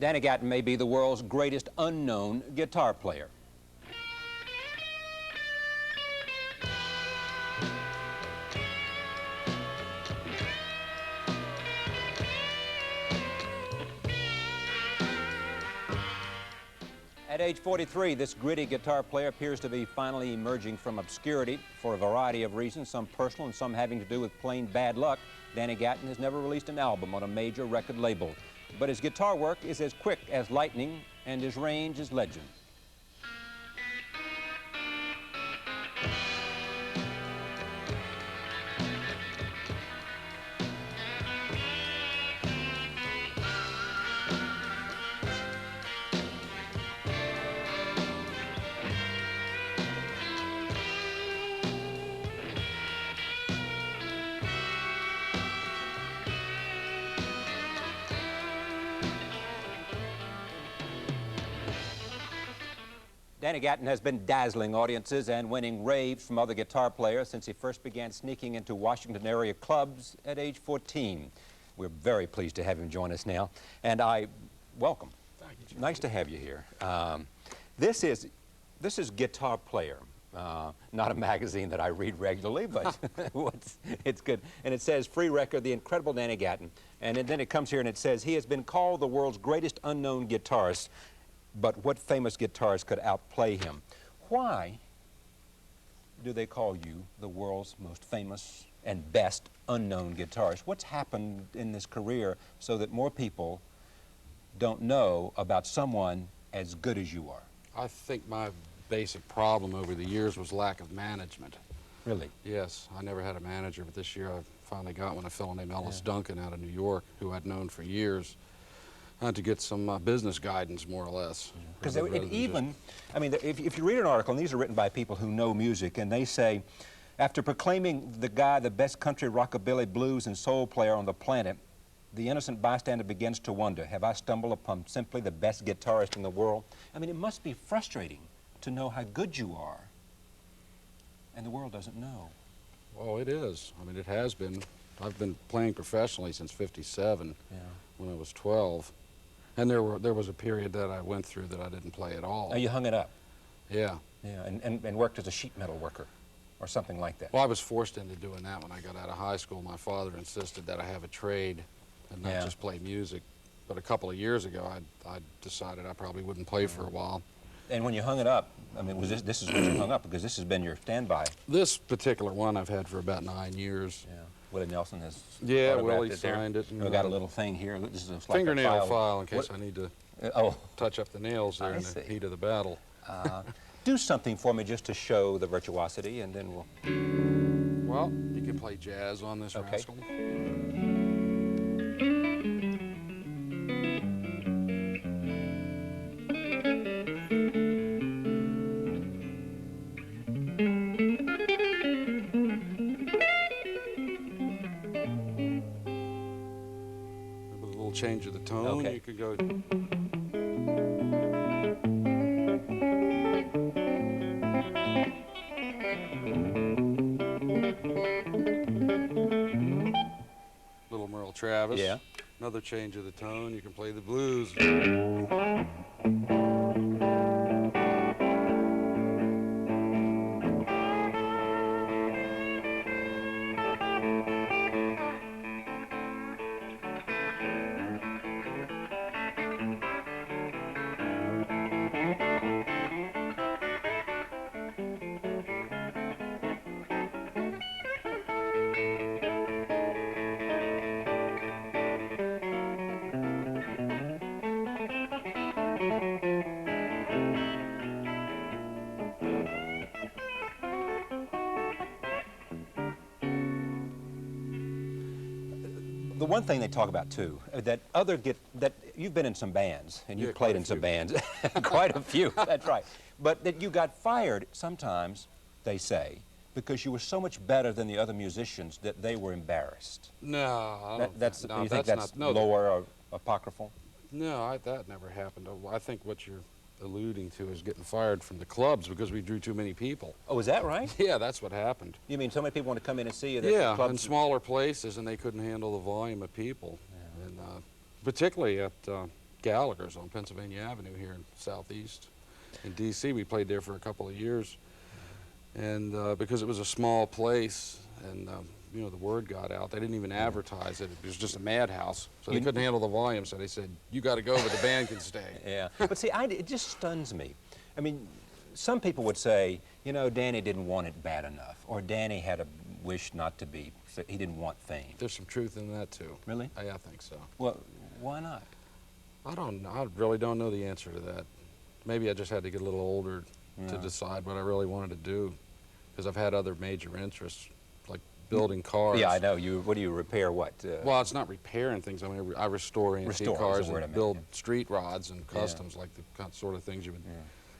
Danny Gatton may be the world's greatest unknown guitar player. At age 43, this gritty guitar player appears to be finally emerging from obscurity for a variety of reasons, some personal and some having to do with plain bad luck. Danny Gatton has never released an album on a major record label, but his guitar work is as quick as lightning and his range is legend. Danny Gatton has been dazzling audiences and winning raves from other guitar players since he first began sneaking into Washington area clubs at age 14. We're very pleased to have him join us now, and welcome. Thank you, Jim. Nice to have you here. This is Guitar Player, not a magazine that I read regularly, but it's good. And it says, free record, the incredible Danny Gatton. And then it comes here and it says, he has been called the world's greatest unknown guitarist, but what famous guitarist could outplay him? Why do they call you the world's most famous and best unknown guitarist? What's happened in this career so that more people don't know about someone as good as you are? I think my basic problem over the years was lack of management. Really? Yes, I never had a manager, but this year I finally got one, a fellow named Ellis Duncan out of New York, who I'd known for years. I had to get some business guidance, more or less. Because I mean, if you read an article, and these are written by people who know music, and they say, after proclaiming the guy the best country, rockabilly, blues, and soul player on the planet, the innocent bystander begins to wonder, have I stumbled upon simply the best guitarist in the world? I mean, it must be frustrating to know how good you are, and the world doesn't know. Well, it is. I mean, it has been. I've been playing professionally since '57, when I was 12. And there was a period that I went through that I didn't play at all. Oh, you hung it up? Yeah. Yeah, and worked as a sheet metal worker or something like that. Well, I was forced into doing that when I got out of high school. My father insisted that I have a trade and not just play music. But a couple of years ago, I decided I probably wouldn't play for a while. And when you hung it up, I mean, this is when you hung up, because this has been your standby. This particular one I've had for about 9 years. Yeah. Willie Nelson has Willie signed it. And we got a little thing here. This is like fingernail file in case I need to touch up the nails there in the heat of the battle. Do something for me just to show the virtuosity, and then we'll... Well, you can play jazz on this rascal. Change of the tone, you could go. Little Merle Travis. Yeah. Another change of the tone, you can play the blues. The one thing they talk about too, that you've been in some bands and you've played in some bands, quite a few. That's right. But that you got fired sometimes, they say, because you were so much better than the other musicians that they were embarrassed. No, you think that's lower or apocryphal? No, that never happened. I think what you're alluding to is getting fired from the clubs because we drew too many people. Oh, is that right? Yeah, that's what happened. You mean so many people want to come in and see you? That Yeah, the clubs in smaller places, and they couldn't handle the volume of people. Yeah. And particularly at Gallagher's on Pennsylvania Avenue here in Southeast. In D.C., we played there for a couple of years. And because it was a small place and, you know, the word got out, they didn't even advertise it. It was just a madhouse. So they couldn't handle the volume, so they said, you got to go, but the band can stay. Yeah. But see, it just stuns me. I mean, some people would say, you know, Danny didn't want it bad enough, or Danny had a wish not to be, so he didn't want fame. There's some truth in that, too. Really? I think so. Well, why not? I don't know. I really don't know the answer to that. Maybe I just had to get a little older to decide what I really wanted to do, because I've had other major interests, like building cars. Yeah, I know. What do you repair? What? Well, it's not repairing things. I mean, I restore antique cars and build yeah. street rods and customs, like the sort of things you would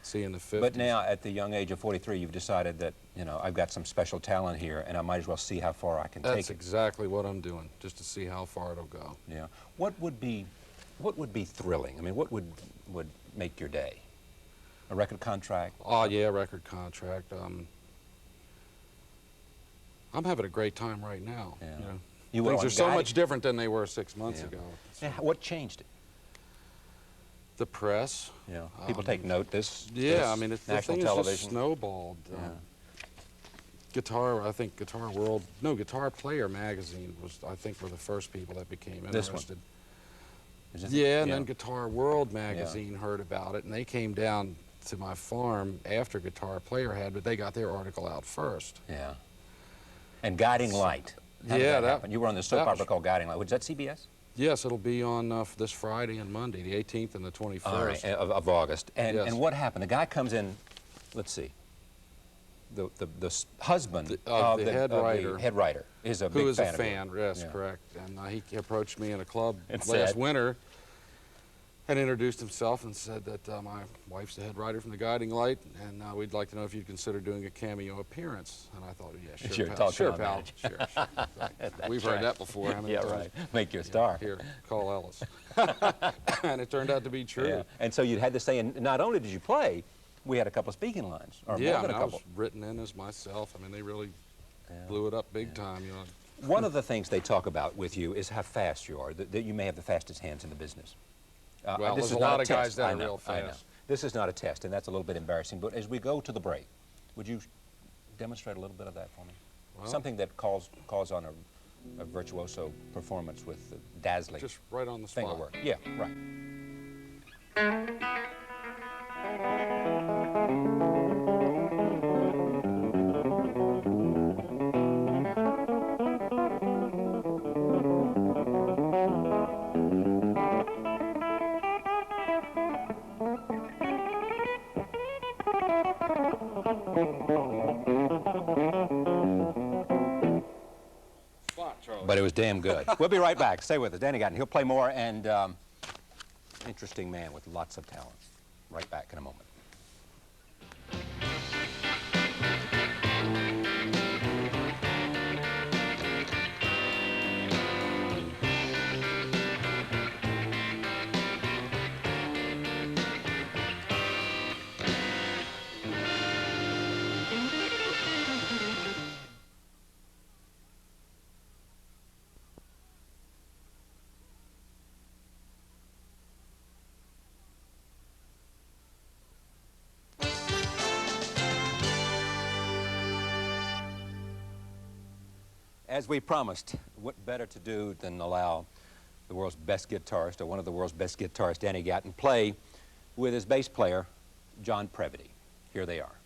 see in the 50s. But now, at the young age of 43, you've decided that, you know, I've got some special talent here, and I might as well see how far I can take it. That's exactly what I'm doing, just to see how far it'll go. Yeah. What would be thrilling? I mean, what would make your day? A record contract? Oh, yeah, record contract. I'm having a great time right now. Yeah. You know? Things are so much different than they were 6 months ago. Yeah, what changed it? The press. Yeah. People take note. Yeah, I mean, the national thing television. is just snowballed. Yeah. I think Guitar Player magazine was, I think, were the first people that became This interested. One. Yeah, and then Guitar World magazine heard about it, and they came down to my farm after Guitar Player had, but they got their article out first. Yeah. And Guiding Light. How did that happen? You were on the soap opera called Guiding Light. Was that CBS? Yes, it'll be on this Friday and Monday, the 18th and the 21st. All right, of August. And, yes. and what happened? The guy comes in, let's see, the husband of the head writer. The head writer is a big fan. Who is a fan, yes, Yeah. correct. And he approached me in a club And last said, winter and introduced himself and said that my wife's the head writer from the Guiding Light, and we'd like to know if you'd consider doing a cameo appearance. And I thought, yeah, sure, pal. Sure, pal. Sure. Right. We've heard that before. How many times? Right. Make you a star. Here, call Ellis. And it turned out to be true. Yeah. And so you had to say, and not only did you play, we had a couple of speaking lines, or more than a I couple. was written in as myself. I mean, they really blew it up big time, you know. One of the things they talk about with you is how fast you are, that you may have the fastest hands in the business. Well, this there's is a not lot of guys test. that I are know, real I know. fast. This is not a test, and that's a little bit embarrassing. But as we go to the break, would you demonstrate a little bit of that for me? Well, Something that calls on a virtuoso performance with dazzling just right on the finger spot. work. Yeah, right. But it was damn good. We'll be right back. Stay with us. Danny Gatton. He'll play more, and interesting man with lots of talent. Right back in a moment. As we promised, what better to do than allow the world's best guitarist, or one of the world's best guitarists, Danny Gatton, play with his bass player, John Previty. Here they are.